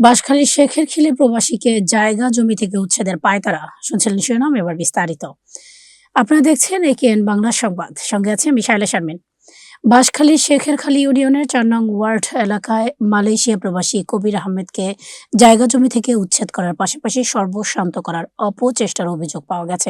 বাঁশখালীর শেখেরখিলে প্রবাসীকে জায়গা জমি থেকে উচ্ছেদের পায়তারা। শুনছিলেন শিরোনাম, এবার বিস্তারিত। আপনারা দেখছেন একেএন বাংলা সংবাদ, সঙ্গে আছে আমি শায়লা শারমিন। বাঁশখালীর শেখেরখালী ইউনিয়নের ৪ নং ওয়ার্ড এলাকায় মালয়েশিয়া প্রবাসী কবির আহমেদকে জায়গা জমি থেকে উচ্ছেদ করার পাশাপাশি সর্বশান্ত করার অপচেষ্টার অভিযোগ পাওয়া গেছে।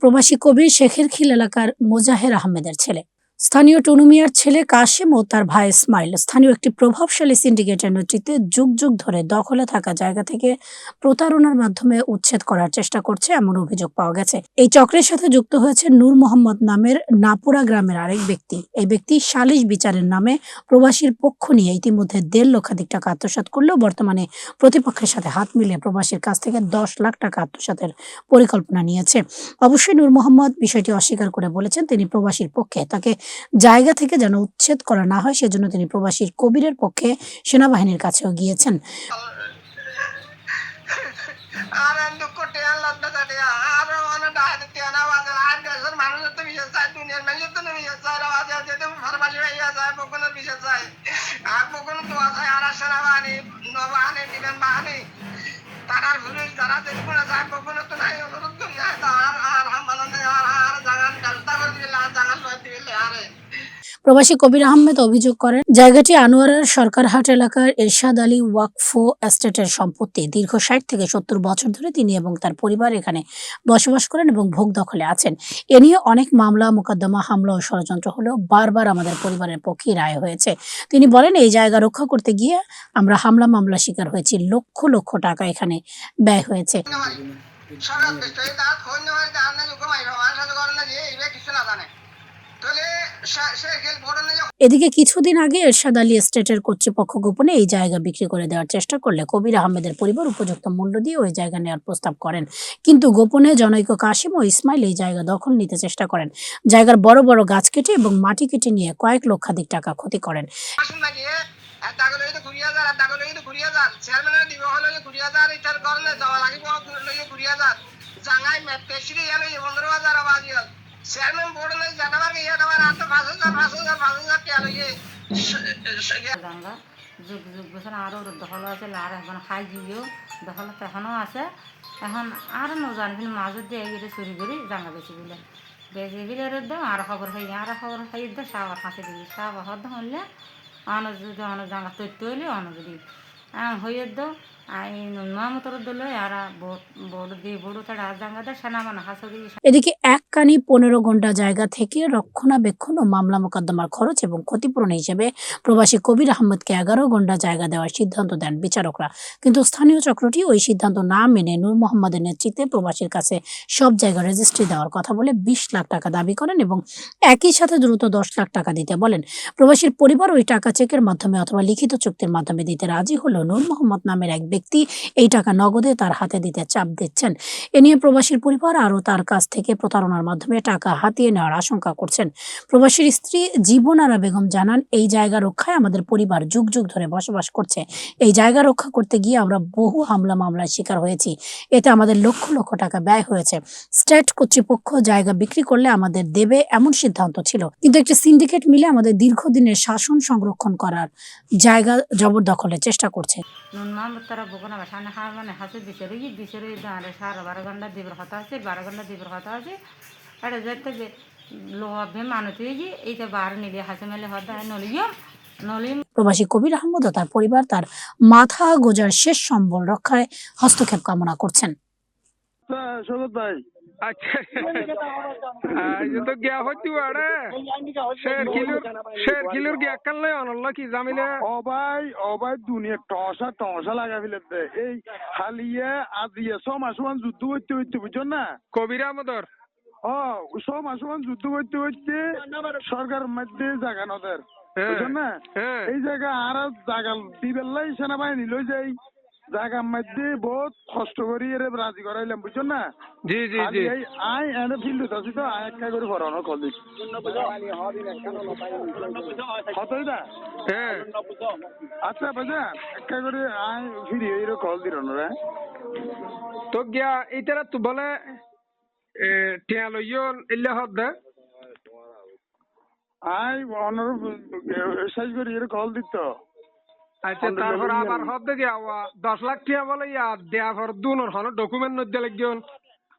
প্রবাসী কবির শেখেরখিল এলাকার মোজাহের আহমেদের ছেলে, স্থানীয় টুনু মিয়ার ছেলে কাশেম ও তার ভাই ইসমাইল স্থানীয় একটি প্রভাবশালী সিন্ডিকেটের নেতৃত্বে যুগ যুগ ধরে দখলে থাকা জায়গা থেকে প্রতারণার মাধ্যমে উচ্ছেদ করার চেষ্টা করছে এমন অভিযোগ পাওয়া গেছে। এই চক্রের সাথে যুক্ত হয়েছে নূর মোহাম্মদ নামের নাপুরা গ্রামের আরেক ব্যক্তি। এই ব্যক্তি সালিশ বিচারের নামে প্রবাসীর পক্ষ নিয়ে ইতিমধ্যে ১.৫ লক্ষাধিক টাকা আত্মসাৎ করলেও বর্তমানে প্রতিপক্ষের সাথে হাত মিলিয়ে প্রবাসীর কাছ থেকে ১০ লাখ টাকা আত্মসাতের পরিকল্পনা নিয়েছে। অবশ্যই নূর মোহাম্মদ বিষয়টি অস্বীকার করে বলেছেন তিনি প্রবাসীর পক্ষে, তাকে জায়গা থেকে যেন উচ্ছেদ করা না হয় সেজন্য তিনি প্রবাসীর কবিরের পক্ষে সেনাবাহিনীর কাছেও গিয়েছেন। প্রবাসী কবির আহমেদ অভিযোগ করেন, জায়গাটি আনোয়ারার সরকারহাট এলাকার এরশাদ আলী ওয়াকফ এস্টেটের সম্পত্তি। দীর্ঘ ৬০ থেকে ৭০ বছর ধরে তিনি এবং তার পরিবার এখানে বসবাস করেন এবং ভোগ দখলে আছেন। এ নিয়ে অনেক মামলা, মোকদ্দমা, হামলা ও ষড়যন্ত্র হলেও বারবার আমাদের পরিবারের পক্ষেই রায় হয়েছে। তিনি বলেন, এই জায়গা রক্ষা করতে গিয়ে আমরা হামলা মামলা শিকার হয়েছি, লক্ষ লক্ষ টাকা এখানে ব্যয় হয়েছে। এদিকে কিছুদিন আগে এরশাদ আলী এস্টেটের কর্তৃপক্ষ গোপনে এই জায়গা বিক্রি করে দেওয়ার চেষ্টা করলে কবির আহমেদের পরিবার উপযুক্ত মূল্য দিয়ে ওই জায়গা নেওয়ার প্রস্তাব করেন, কিন্তু গোপনে জনৈক কাশেম ও ইসমাইল এই জায়গা দখল নিতে চেষ্টা করেন। জায়গার বড় বড় গাছ কেটে এবং মাটি কেটে নিয়ে কয়েক লক্ষাধিক টাকা ক্ষতি করেন। যুগ যুগ বছর আরও দখল আছে, আর এখন খাই গিয়েও দখল এখনও আছে। এখন আর নজানি মাজত দিয়ে গেলে চুরি করি জাঙ্গা বেশি দিলে একদম আর খবর খাই একদম চাহ ফাঁসে দিবি, চাহ হদ্দ হলে অন যদি অন জাঙ্গা তৈরি হইলে অন যদি হয়ে একদম এদিকে এক কানি ১৫ ঘন্টা জায়গা থেকে রক্ষণাবেক্ষণ ও মামলা মোকদ্দমার খরচ এবং ক্ষতিপূরণ হিসেবে প্রবাসী কবির আহমেদকে ১১ ঘন্টা জায়গা দেওয়ার সিদ্ধান্ত দেন বিচারকরা, কিন্তু স্থানীয় চক্রটি ওই সিদ্ধান্ত না মেনে নূর মোহাম্মদের নেতৃত্বে প্রবাসীর কাছে সব জায়গা রেজিস্ট্রি দেওয়ার কথা বলে ২০ লাখ টাকা দাবি করেন এবং একই সাথে দ্রুত ১০ লাখ টাকা দিতে বলেন। প্রবাসীর পরিবার ওই টাকা চেকের মাধ্যমে অথবা লিখিত চুক্তির মাধ্যমে দিতে রাজি হলেও নূর মোহাম্মদ নামের এক ব্যক্তি এই টাকা নগদে তার হাতে দিতে চাপ দিচ্ছেন। এ নিয়ে প্রবাসীর পরিবার আরও তার কাছ থেকে প্রতারণার মাধ্যমে টাকা হাতিয়ে নেওয়ার আশঙ্কা করছেন। প্রবাসীর স্ত্রী জীবন আরা বেগম জানান, এই জায়গা রক্ষায় আমাদের পরিবার যুগ যুগ ধরে বসবাস করছে। এই জায়গা রক্ষা করতে গিয়ে আমরা বহু হামলা মামলার শিকার হয়েছি, এতে আমাদের লক্ষ লক্ষ টাকা ব্যয় হয়েছে। স্টেট কর্তৃপক্ষ জায়গা বিক্রি করলে আমাদের দেবে এমন সিদ্ধান্ত ছিল, কিন্তু একটি সিন্ডিকেট মিলে আমাদের দীর্ঘদিনের শাসন সংরক্ষণ করার জায়গা জবরদখলের চেষ্টা করছে। প্রবাসী কবির আহমদ ও তার পরিবার তার মাথা গোজার শেষ সম্বল রক্ষায় হস্তক্ষেপ কামনা করছেন। আচ্ছা আচ্ছা তো গিয়া হইতে আরে শের কিলোর গিয়া কানলে অনল্লা কি জামিলে অবাই দুনিয়া টসা টসা লাগা ফেলে দে এই হালিয়ে আজিয়ে সমাসমান যুদ্ধ হইতে হইতে বুঝছো না কবির আহমদর সমাসমান যুদ্ধ হইতে হইতে সরকার মধ্যে জায়গা নদের হ্যাঁ, বুঝছো না হ্যাঁ। এই জায়গা আর জায়গা দিবেলাই সেনাবাহিনী লই যাই জায়গার মধ্যে বহুত কষ্ট করি এর রাজি করাইলাম বুঝছো না জি জি জি আই এনে ফিল্ড আছি তো আই একটা করে ভরানো কলি কতই দা হ্যাঁ আচ্ছা বাজা একটা করে আই ফিরি এই কল দিল রে তো গিয়া এইটারা তো বলে টিয়া লইও এলে হদ দে আই অনর সাইজ করে এর কল দিত আচ্ছা তারপর আবার হদ দে গিয়া 10 লাখ টিয়া বলে ইয়া দেয়া পর দুনোর হন ডকুমেন্ট নদ্দে লাগিও